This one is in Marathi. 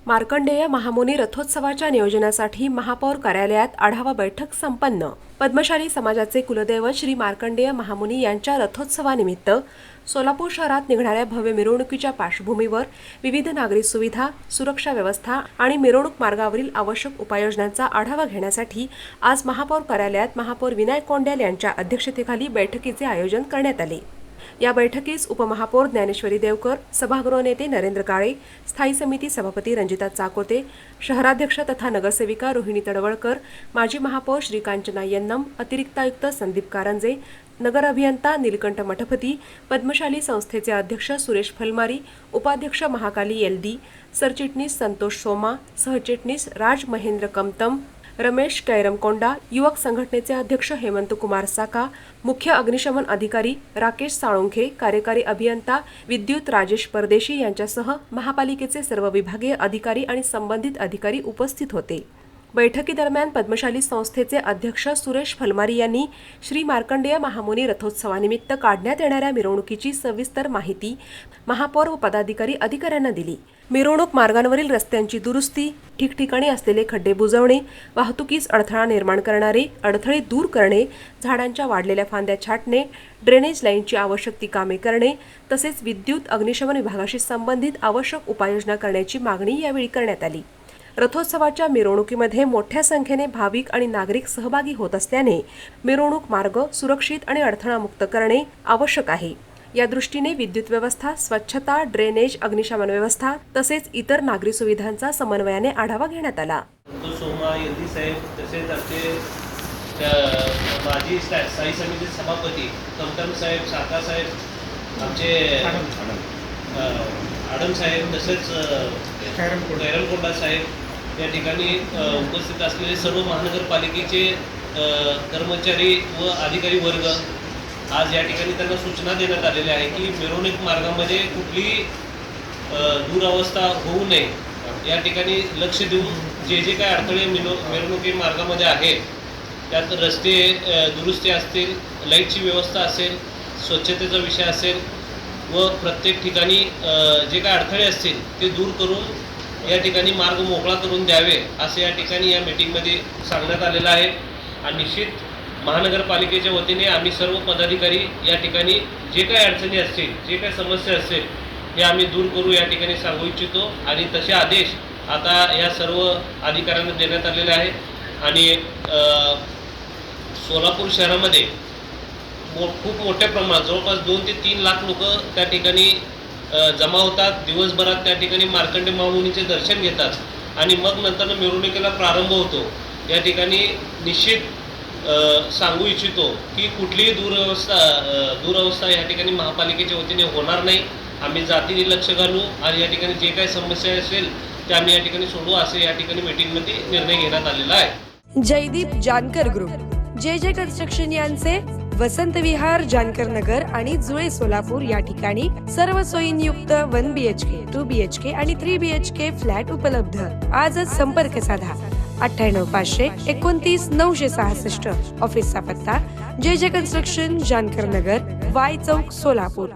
मार्कंडेय महामुनी रथोत्सवाच्या नियोजनासाठी महापौर कार्यालयात आढावा बैठक संपन्न। पद्मशाली समाजाचे कुलदैवत श्री मार्कंडेय महामुनी यांच्या रथोत्सवानिमित्त सोलापूर शहरात निघणाऱ्या भव्य मिरवणुकीच्या पार्श्वभूमीवर विविध नागरी सुविधा, सुरक्षा व्यवस्था आणि मिरवणूक मार्गावरील आवश्यक उपाययोजनांचा आढावा घेण्यासाठी आज महापौर कार्यालयात महापौर विनायक कोंड्याल यांच्या अध्यक्षतेखाली बैठकीचे आयोजन करण्यात आले। या बैठकीस उपमहापौर ज्ञानेश्वरी देवकर, सभागृह नेते नरेंद्र काळे, स्थायी समिती सभापती रंजिता चाकोते, शहराध्यक्ष तथा नगरसेविका रोहिणी तडवळकर, माजी महापौर श्रीकांचना यन्नम, अतिरिक्त आयुक्त संदीप कारंजे, नगर अभियंता नीलकंठ मठपती, पद्मशाली संस्थेचे अध्यक्ष सुरेश फलमारी, उपाध्यक्ष महाकाली एलदी, सरचिटणीस संतोष सोमा, सहचिटणीस राज महेंद्र कमतम, रमेश कैरमकोंडा, युवक संघटनेचे अध्यक्ष हेमंत कुमार साका, मुख्य अग्निशमन अधिकारी राकेश साळुंखे, कार्यकारी अभियंता विद्युत राजेश परदेशी यांच्यासह महापालिकेचे सर्व विभागीय अधिकारी आणि संबंधित अधिकारी उपस्थित होते। बैठकीदरम्यान पद्मशाली संस्थेचे अध्यक्ष सुरेश फलमारी यांनी श्री मार्कंडेय महामुनी रथोत्सवानिमित्त काढण्यात येणाऱ्या मिरवणुकीची सविस्तर माहिती महापौर व पदाधिकारी अधिकाऱ्यांना दिली। मिरवणूक मार्गांवरील रस्त्यांची दुरुस्ती, ठिकठिकाणी असलेले खड्डे बुजवणे, वाहतुकीस अडथळा निर्माण करणारे अडथळे दूर करणे, झाडांच्या वाढलेल्या फांद्या छाटणे, ड्रेनेज लाईनची आवश्यक ती कामे करणे तसेच विद्युत अग्निशमन विभागाशी संबंधित आवश्यक उपाययोजना करण्याची मागणी यावेळी करण्यात आली। रथोत्सवाच्या मिरवणुकीमध्ये मोठ्या संख्येने भाविक आणि नागरिक सहभागी होत असल्याने मिरवणूक मार्ग सुरक्षित आणि अडथळामुक्त करणे आवश्यक आहे। या दृष्टीने विद्युत व्यवस्था, स्वच्छता, ड्रेनेज, अग्निशमन व्यवस्था तसेच इतर नागरी सुविधांचा समन्वयाने आढावा घेण्यात आला। सोमा एलदी साहेब तसेच आमचे माजी स्थायी समिती सभापती कमतम साहेब, साका साहेब, आमचे आडम साहेब तसेच कैरमकोंडा साहेब या ठिकाणी उपस्थित असलेले सर्व महानगरपालिकेचे कर्मचारी व अधिकारी वर्ग आज या ठिकाणी त्यांना सूचना देण्यात आलेल्या आहे की मिरवणूक मार्गामध्ये कुठलीही दुरावस्था होऊ नये या ठिकाणी लक्ष देऊन जे जे काय अडथळे मिरवणुकी मार्गामध्ये आहेत त्यात रस्ते दुरुस्ती असतील, लाईटची व्यवस्था असेल, स्वच्छतेचा विषय असेल व प्रत्येक ठिकाणी जे काय अडथळे असतील ते दूर करून या ठिकाणी मार्ग मोकळा करून द्यावे असे या ठिकाणी या मीटिंगमध्ये सांगण्यात आलेलं आहे। आणि निश्चित महानगरपालिकेच्या वतीने आम्ही सर्व पदाधिकारी या ठिकाणी जे काही अडचणी असतील, जे काही समस्या असेल हे आम्ही दूर करू या ठिकाणी सांगू इच्छितो आणि तसे आदेश आता या सर्व अधिकाऱ्यांना देण्यात आलेले आहेत। आणि सोलापूर शहरामध्ये खूप मोठ्या प्रमाणात जवळपास 2 ते 3 लाख लोक त्या ठिकाणी जमा होतात। दिवसभरात त्या ठिकाणी मार्कंडेय महामुनीचे दर्शन घेतात आणि मग नंतर मिरवणुकीला प्रारंभ होतो। या ठिकाणी निश्चित सांगू इच्छितो की कुठलीही दुरावस्था या ठिकाणी महापालिकेच्या वतीने होणार नाही। आम्ही जातीने लक्ष घालू आणि या ठिकाणी जे काही समस्या असेल ते आम्ही या ठिकाणी सोडवू असे या ठिकाणी मीटिंगमध्ये निर्णय घेण्यात आलेला आहे। जयदीप जानकर ग्रुप, जे कन्स्ट्रक्शन यांचे वसंत विहार, जानकर नगर आणि जुळे सोलापूर या ठिकाणी सर्व सोयींयुक्त 1 BHK, 2 BHK आणि 3 BHK फ्लॅट उपलब्ध। आजच संपर्क साधा 98 500 29 966। ऑफिसचा पत्ता जे कन्स्ट्रक्शन, जानकर नगर, वाय चौक, सोलापूर।